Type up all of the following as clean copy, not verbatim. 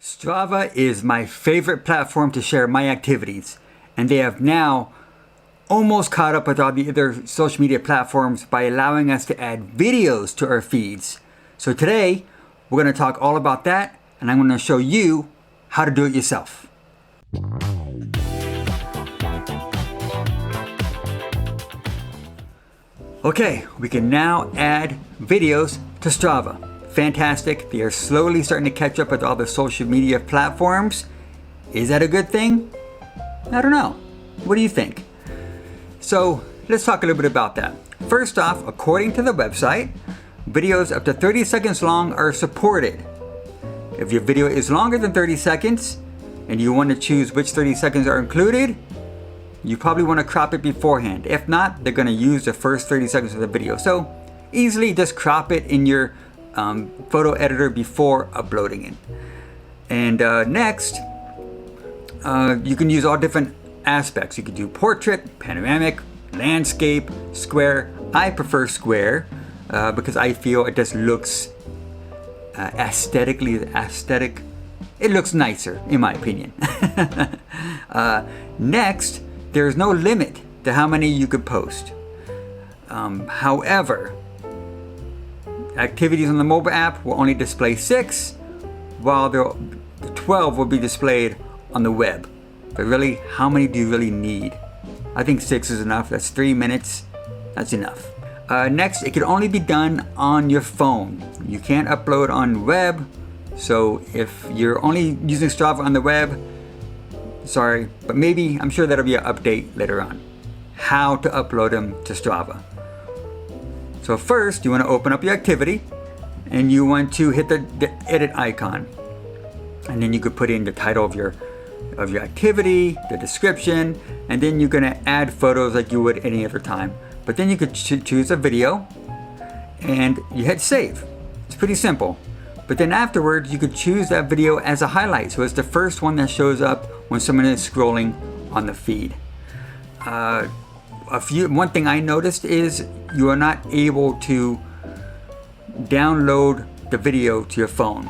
Strava is my favorite platform to share my activities, and they have now almost caught up with all the other social media platforms by allowing us to add videos to our feeds. So today, we're going to talk all about that, and I'm going to show you how to do it yourself. Okay, we can now add videos to Strava. Fantastic. They are slowly starting to catch up with all the social media platforms. Is that a good thing? I don't know. What do you think? So let's talk a little bit about that. First off, according to the website, videos up to 30 seconds long are supported. If your video is longer than 30 seconds and you want to choose which 30 seconds are included, you probably want to crop it beforehand. If not, they're going to use the first 30 seconds of the video. So easily just crop it in your photo editor before uploading it. And next, you can use all different aspects. You could do portrait, panoramic, landscape, square. I prefer square because I feel it just looks aesthetic. It looks nicer, in my opinion. Next, there's no limit to how many you could post. However, activities on the mobile app will only display 6, while the 12 will be displayed on the web. But really, how many do you really need? I think 6 is enough. That's 3 minutes. That's enough. Next, it can only be done on your phone. You can't upload on web. So if you're only using Strava on the web, sorry, but maybe, I'm sure that'll be an update later on. How to upload them to Strava. So first, you want to open up your activity and you want to hit the edit icon. And then you could put in the title of your activity, the description, and then you're going to add photos like you would any other time. But then you could choose a video and you hit save. It's pretty simple. But then afterwards, you could choose that video as a highlight. So it's the first one that shows up when someone is scrolling on the feed. One thing I noticed is you are not able to download the video to your phone,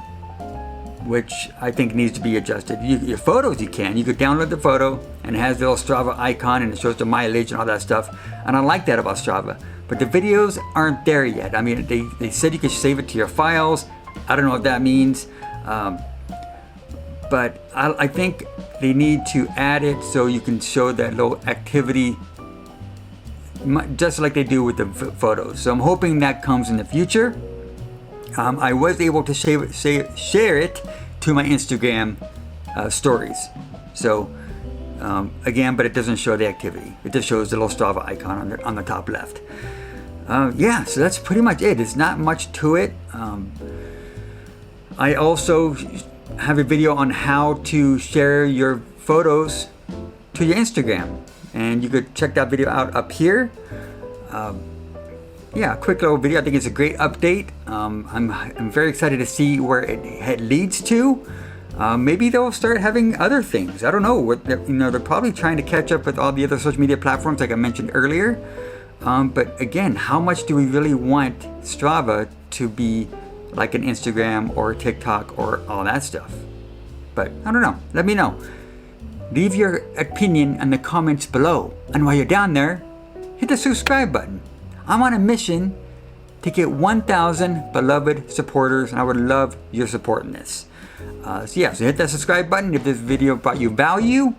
which I think needs to be adjusted. Your photos you can. You could download the photo and it has the little Strava icon and it shows the mileage and all that stuff. And I like that about Strava. But the videos aren't there yet. I mean, they said you could save it to your files. I don't know what that means. But I think they need to add it so you can show that little activity just like they do with the photos. So I'm hoping that comes in the future. I was able to share it to my Instagram stories. So again, but it doesn't show the activity. It just shows the little Strava icon on the top left. Yeah, so that's pretty much it. It's not much to it. I also have a video on how to share your photos to your Instagram. And you could check that video out up here. Yeah, a quick little video. I think it's a great update. I'm very excited to see where it leads to. Maybe they'll start having other things. I don't know. They're probably trying to catch up with all the other social media platforms like I mentioned earlier. But again, how much do we really want Strava to be like an Instagram or TikTok or all that stuff? But I don't know. Let me know. Leave your opinion in the comments below. And while you're down there, hit the subscribe button. I'm on a mission to get 1,000 beloved supporters, and I would love your support in this. So hit that subscribe button if this video brought you value.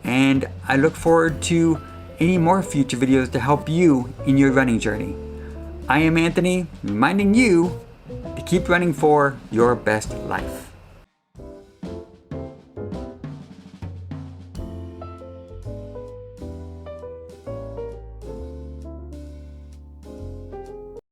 And I look forward to any more future videos to help you in your running journey. I am Anthony, reminding you to keep running for your best life.